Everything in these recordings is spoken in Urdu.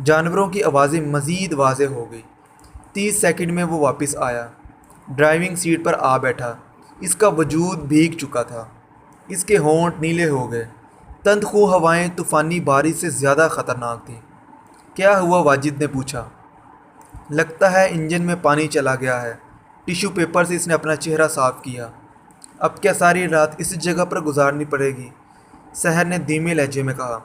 جانوروں کی آوازیں مزید واضح ہو گئی۔ 30 سیکنڈ میں وہ واپس آیا، ڈرائیونگ سیٹ پر آ بیٹھا۔ اس کا وجود بھیگ چکا تھا، اس کے ہونٹ نیلے ہو گئے۔ تند خو ہوائیں طوفانی بارش سے زیادہ خطرناک تھیں۔ کیا ہوا؟ واجد نے پوچھا۔ لگتا ہے انجن میں پانی چلا گیا ہے۔ ٹیشو پیپر سے اس نے اپنا چہرہ صاف کیا۔ اب کیا ساری رات اسی جگہ پر گزارنی پڑے گی؟ سحر نے دھیمے لہجے میں کہا۔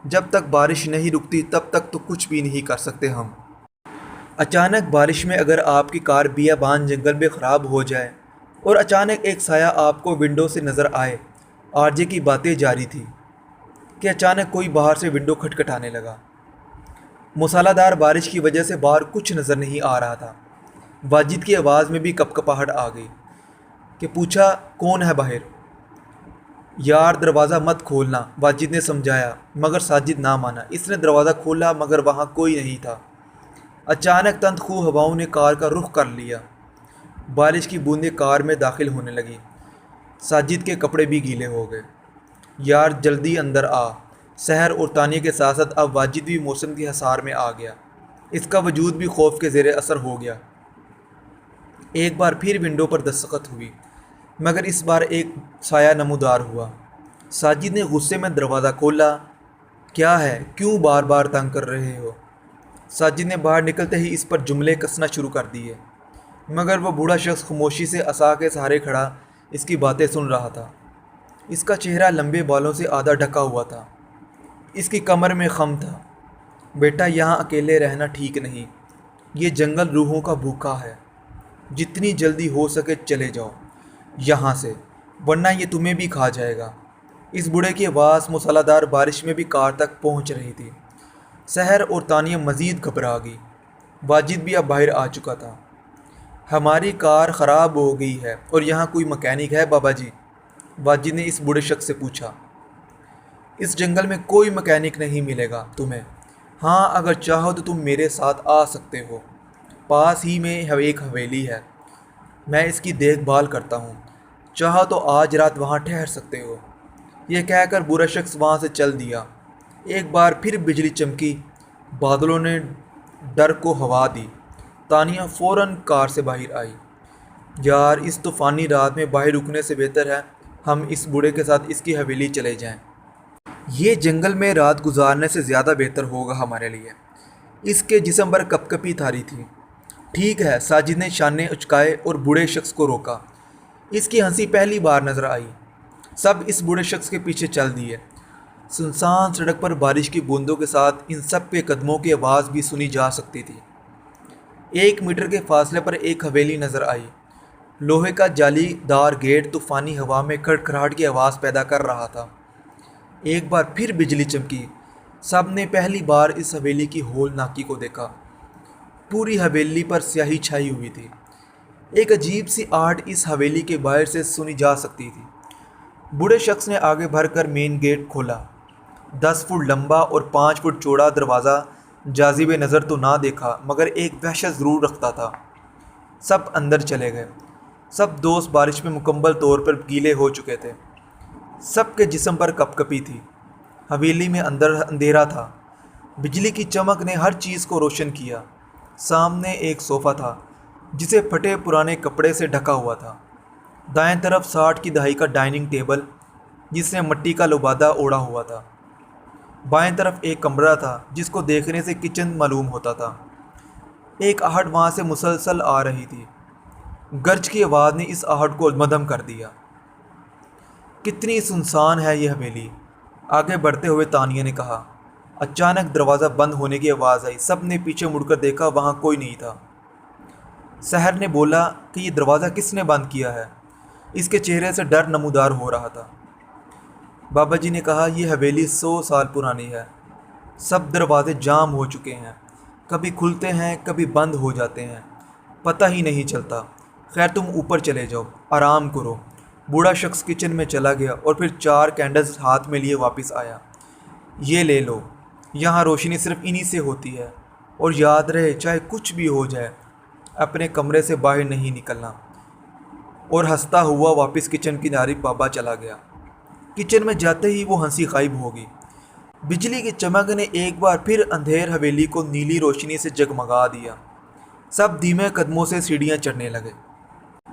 جب تک بارش نہیں رکتی تب تک تو کچھ بھی نہیں کر سکتے ہم۔ اچانک بارش میں اگر آپ کی کار بیابان جنگل میں خراب ہو جائے اور اچانک ایک سایہ آپ کو ونڈو سے نظر آئے۔ آر جے کی باتیں جاری تھی کہ اچانک کوئی باہر سے ونڈو کھٹکھٹانے لگا۔ موسلادھار دار بارش کی وجہ سے باہر کچھ نظر نہیں آ رہا تھا۔ واجد کی آواز میں بھی کپکپاہٹ آ گئی کہ پوچھا کون ہے باہر؟ یار دروازہ مت کھولنا، واجد نے سمجھایا، مگر ساجد نہ مانا۔ اس نے دروازہ کھولا مگر وہاں کوئی نہیں تھا۔ اچانک تند خو ہواؤں نے کار کا رخ کر لیا۔ بارش کی بوندیں کار میں داخل ہونے لگیں۔ ساجد کے کپڑے بھی گیلے ہو گئے۔ یار جلدی اندر آ۔ سحر اور تانیہ کے ساتھ ساتھ اب واجد بھی موسم کی حصار میں آ گیا۔ اس کا وجود بھی خوف کے زیر اثر ہو گیا۔ ایک بار پھر ونڈو پر دستخط ہوئی، مگر اس بار ایک سایہ نمودار ہوا۔ ساجد نے غصے میں دروازہ کھولا۔ کیا ہے؟ کیوں بار بار تنگ کر رہے ہو؟ ساجد نے باہر نکلتے ہی اس پر جملے کسنا شروع کر دیے، مگر وہ بوڑھا شخص خاموشی سے عصا کے سہارے کھڑا اس کی باتیں سن رہا تھا۔ اس کا چہرہ لمبے بالوں سے آدھا ڈھکا ہوا تھا، اس کی کمر میں خم تھا۔ بیٹا یہاں اکیلے رہنا ٹھیک نہیں، یہ جنگل روحوں کا بھوکا ہے۔ جتنی جلدی ہو سکے چلے جاؤ یہاں سے، ورنہ یہ تمہیں بھی کھا جائے گا۔ اس بوڑھے کی آواز موسلادھار بارش میں بھی کار تک پہنچ رہی تھی۔ سحر اور تانیہ مزید گھبرا گئی۔ واجد بھی اب باہر آ چکا تھا۔ ہماری کار خراب ہو گئی ہے اور یہاں کوئی مکینک ہے بابا جی؟ واجد نے اس بوڑھے شخص سے پوچھا۔ اس جنگل میں کوئی مکینک نہیں ملے گا تمہیں۔ ہاں اگر چاہو تو تم میرے ساتھ آ سکتے ہو، پاس ہی میں ایک حویلی ہے، میں اس کی دیکھ بھال کرتا ہوں، چاہو تو آج رات وہاں ٹھہر سکتے ہو۔ یہ کہہ کر بوڑھا شخص وہاں سے چل دیا۔ ایک بار پھر بجلی چمکی، بادلوں نے ڈر کو ہوا دی۔ تانیہ فوراً کار سے باہر آئی۔ یار اس طوفانی رات میں باہر رکنے سے بہتر ہے ہم اس بوڑھے کے ساتھ اس کی حویلی چلے جائیں۔ یہ جنگل میں رات گزارنے سے زیادہ بہتر ہوگا ہمارے لیے۔ اس کے جسم پر کپکپی تاری تھی۔ ٹھیک ہے، ساجد نے شانے اچکائے اور بوڑھے شخص کو روکا۔ اس کی ہنسی پہلی بار نظر آئی۔ سب اس بوڑھے شخص کے پیچھے چل دیے۔ سنسان سڑک پر بارش کی بوندوں کے ساتھ ان سب کے قدموں کی آواز بھی سنی جا سکتی تھی۔ 1 میٹر کے فاصلے پر ایک حویلی نظر آئی۔ لوہے کا جالی دار گیٹ طوفانی ہوا میں کھڑکھڑاہٹ کی آواز پیدا کر رہا تھا۔ ایک بار پھر بجلی چمکی۔ سب نے پہلی بار اس حویلی کی ہولناکی کو دیکھا۔ پوری حویلی پر سیاہی چھائی ہوئی تھی۔ ایک عجیب سی آہٹ اس حویلی کے باہر سے سنی جا سکتی تھی۔ بوڑھے شخص نے آگے بڑھ کر مین گیٹ کھولا۔ 10 فٹ لمبا اور 5 فٹ چوڑا دروازہ جاذب نظر تو نہ دیکھا مگر ایک وحشت ضرور رکھتا تھا۔ سب اندر چلے گئے۔ سب دوست بارش میں مکمل طور پر گیلے ہو چکے تھے۔ سب کے جسم پر کپکپی تھی۔ حویلی میں اندر اندھیرا تھا۔ بجلی کی چمک نے ہر چیز کو روشن کیا۔ سامنے ایک صوفہ تھا جسے پھٹے پرانے کپڑے سے ڈھکا ہوا تھا۔ دائیں طرف 60 کی دہائی کا ڈائننگ ٹیبل جس نے مٹی کا لبادہ اوڑھا ہوا تھا۔ بائیں طرف ایک کمرہ تھا جس کو دیکھنے سے کچن معلوم ہوتا تھا۔ ایک آہٹ وہاں سے مسلسل آ رہی تھی۔ گرج کی آواز نے اس آہٹ کو مدھم کر دیا۔ کتنی سنسان ہے یہ حویلی، آگے بڑھتے ہوئے تانیہ نے کہا۔ اچانک دروازہ بند ہونے کی آواز آئی۔ سب نے پیچھے مڑ کر دیکھا، وہاں کوئی نہیں تھا۔ سحر نے بولا کہ یہ دروازہ کس نے بند کیا ہے؟ اس کے چہرے سے ڈر نمودار ہو رہا تھا۔ بابا جی نے کہا یہ حویلی 100 سال پرانی ہے۔ سب دروازے جام ہو چکے ہیں، کبھی کھلتے ہیں کبھی بند ہو جاتے ہیں، پتہ ہی نہیں چلتا۔ خیر تم اوپر چلے جاؤ، آرام کرو۔ بوڑھا شخص کچن میں چلا گیا اور پھر 4 کینڈلز ہاتھ میں لیے واپس آیا۔ یہ لے لو، یہاں روشنی صرف انہی سے ہوتی ہے، اور یاد رہے چاہے کچھ بھی ہو جائے اپنے کمرے سے باہر نہیں نکلنا۔ اور ہنستا ہوا واپس کچن کی جانب بابا چلا گیا۔ کچن میں جاتے ہی وہ ہنسی غائب ہو گئی۔ بجلی کی چمک نے ایک بار پھر اندھیر حویلی کو نیلی روشنی سے جگمگا دیا۔ سب دھیمے قدموں سے سیڑھیاں چڑھنے لگے۔